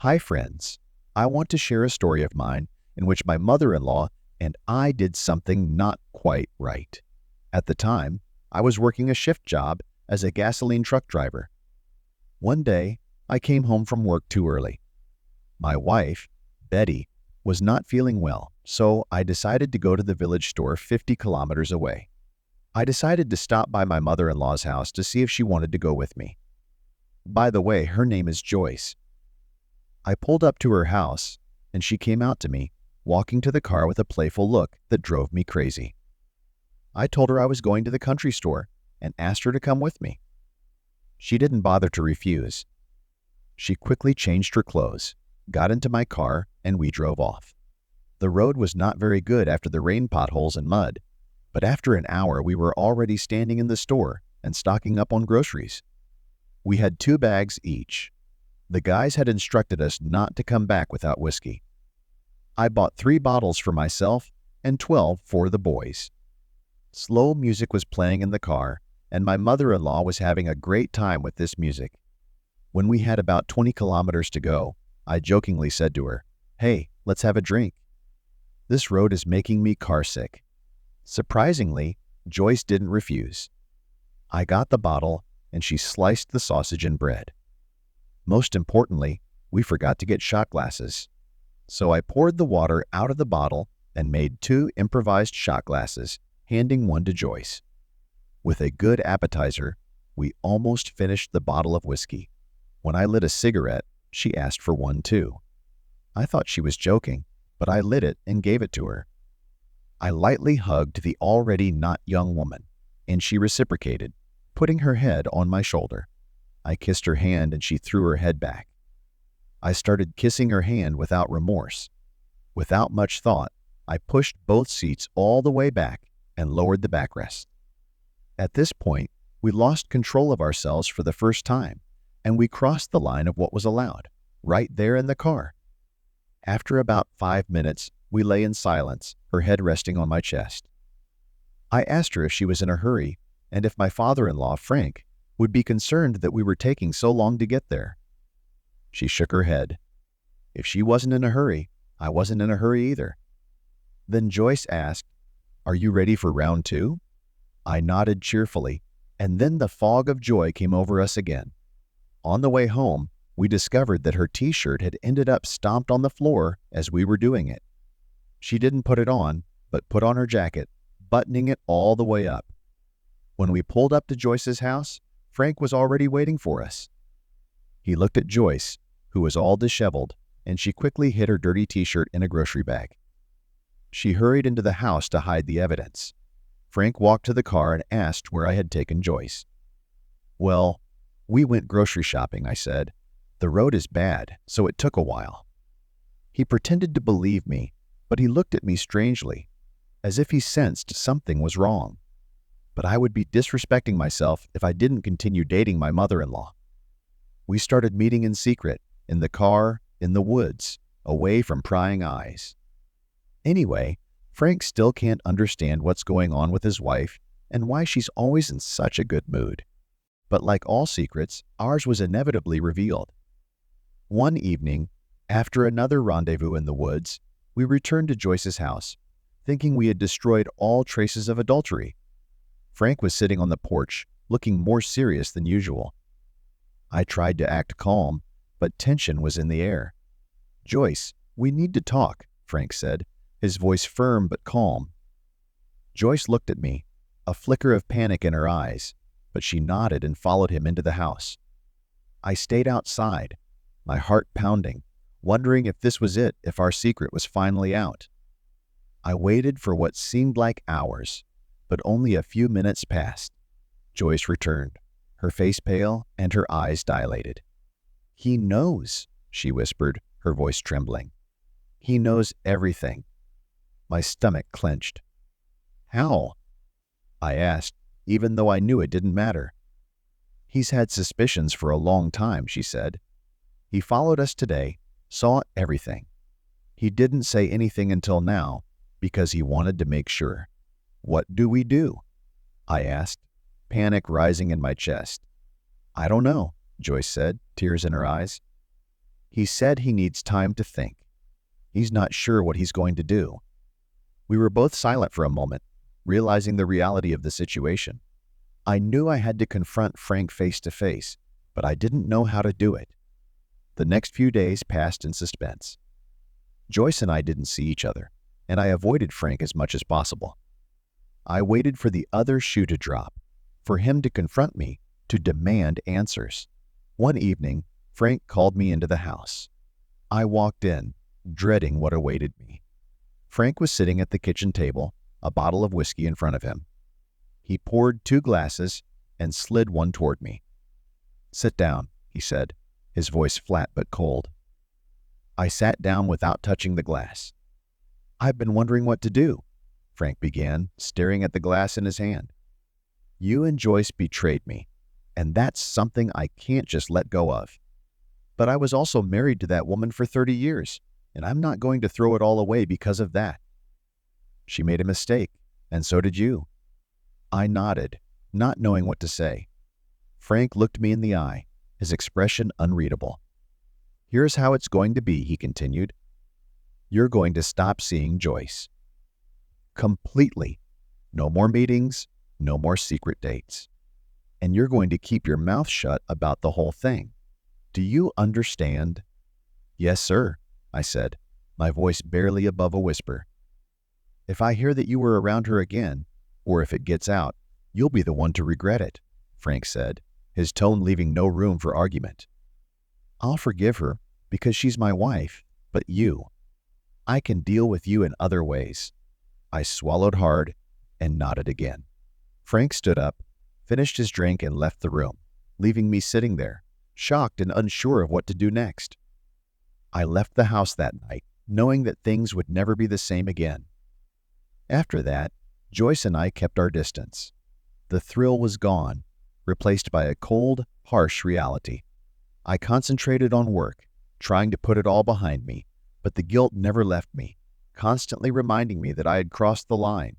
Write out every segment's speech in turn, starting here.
Hi friends, I want to share a story of mine in which my mother-in-law and I did something not quite right. At the time, I was working a shift job as a gasoline truck driver. One day, I came home from work too early. My wife, Betty, was not feeling well, so I decided to go to the village store 50 kilometers away. I decided to stop by my mother-in-law's house to see if she wanted to go with me. By the way, her name is Joyce. I pulled up to her house, and she came out to me, walking to the car with a playful look that drove me crazy. I told her I was going to the country store and asked her to come with me. She didn't bother to refuse. She quickly changed her clothes, got into my car, and we drove off. The road was not very good after the rain potholes and mud, but after an hour we were already standing in the store and stocking up on groceries. We had 2 bags each. The guys had instructed us not to come back without whiskey. I bought 3 bottles for myself and 12 for the boys. Slow music was playing in the car, and my mother-in-law was having a great time with this music. When we had about 20 kilometers to go, I jokingly said to her, "Hey, let's have a drink." This road is making me carsick. Surprisingly, Joyce didn't refuse. I got the bottle, and she sliced the sausage and bread. Most importantly, we forgot to get shot glasses. So I poured the water out of the bottle and made 2 improvised shot glasses, handing one to Joyce. With a good appetizer, we almost finished the bottle of whiskey. When I lit a cigarette, she asked for one too. I thought she was joking, but I lit it and gave it to her. I lightly hugged the already not young woman, and she reciprocated, putting her head on my shoulder. I kissed her hand and she threw her head back. I started kissing her hand without remorse. Without much thought, I pushed both seats all the way back and lowered the backrest. At this point, we lost control of ourselves for the first time, and we crossed the line of what was allowed, right there in the car. After about 5 minutes, we lay in silence, her head resting on my chest. I asked her if she was in a hurry, and if my father-in-law, Frank, would be concerned that we were taking so long to get there. She shook her head. If she wasn't in a hurry, I wasn't in a hurry either. Then Joyce asked, "Are you ready for round 2?" I nodded cheerfully, and then the fog of joy came over us again. On the way home, we discovered that her t-shirt had ended up stomped on the floor as we were doing it. She didn't put it on, but put on her jacket, buttoning it all the way up. When we pulled up to Joyce's house, Frank was already waiting for us. He looked at Joyce, who was all disheveled, and she quickly hid her dirty t-shirt in a grocery bag. She hurried into the house to hide the evidence. Frank walked to the car and asked where I had taken Joyce. "Well, we went grocery shopping," I said. "The road is bad, so it took a while." He pretended to believe me, but he looked at me strangely, as if he sensed something was wrong. But I would be disrespecting myself if I didn't continue dating my mother-in-law. We started meeting in secret, in the car, in the woods, away from prying eyes. Anyway, Frank still can't understand what's going on with his wife and why she's always in such a good mood. But like all secrets, ours was inevitably revealed. One evening, after another rendezvous in the woods, we returned to Joyce's house, thinking we had destroyed all traces of adultery. Frank was sitting on the porch, looking more serious than usual. I tried to act calm, but tension was in the air. "Joyce, we need to talk," Frank said, his voice firm but calm. Joyce looked at me, a flicker of panic in her eyes, but she nodded and followed him into the house. I stayed outside, my heart pounding, wondering if this was it, if our secret was finally out. I waited for what seemed like hours, but only a few minutes passed. Joyce returned, her face pale and her eyes dilated. "He knows," she whispered, her voice trembling. "He knows everything." My stomach clenched. "How?" I asked, even though I knew it didn't matter. "He's had suspicions for a long time," she said. "He followed us today, saw everything. He didn't say anything until now because he wanted to make sure." "What do we do?" I asked, panic rising in my chest. "I don't know," Joyce said, tears in her eyes. He said he needs time to think. He's not sure what he's going to do. We were both silent for a moment, realizing the reality of the situation. I knew I had to confront Frank face to face, but I didn't know how to do it. The next few days passed in suspense. Joyce and I didn't see each other, and I avoided Frank as much as possible. I waited for the other shoe to drop, for him to confront me, to demand answers. One evening, Frank called me into the house. I walked in, dreading what awaited me. Frank was sitting at the kitchen table, a bottle of whiskey in front of him. He poured 2 glasses and slid one toward me. "Sit down," he said, his voice flat but cold. I sat down without touching the glass. "I've been wondering what to do," Frank began, staring at the glass in his hand. "You and Joyce betrayed me, and that's something I can't just let go of. But I was also married to that woman for 30 years, and I'm not going to throw it all away because of that. She made a mistake, and so did you." I nodded, not knowing what to say. Frank looked me in the eye, his expression unreadable. "Here's how it's going to be," he continued. "You're going to stop seeing Joyce. Completely. No more meetings, no more secret dates. And you're going to keep your mouth shut about the whole thing. Do you understand?" "Yes, sir," I said, my voice barely above a whisper. "If I hear that you were around her again, or if it gets out, you'll be the one to regret it," Frank said, his tone leaving no room for argument. "I'll forgive her because she's my wife, but I can deal with you in other ways." I swallowed hard and nodded again. Frank stood up, finished his drink, and left the room, leaving me sitting there, shocked and unsure of what to do next. I left the house that night, knowing that things would never be the same again. After that, Joyce and I kept our distance. The thrill was gone, replaced by a cold, harsh reality. I concentrated on work, trying to put it all behind me, but the guilt never left me, constantly reminding me that I had crossed the line.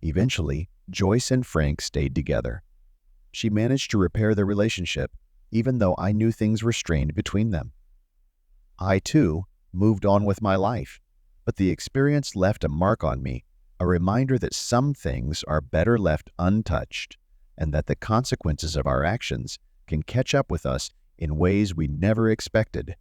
Eventually, Joyce and Frank stayed together. She managed to repair their relationship, even though I knew things were strained between them. I, too, moved on with my life, but the experience left a mark on me, a reminder that some things are better left untouched, and that the consequences of our actions can catch up with us in ways we never expected.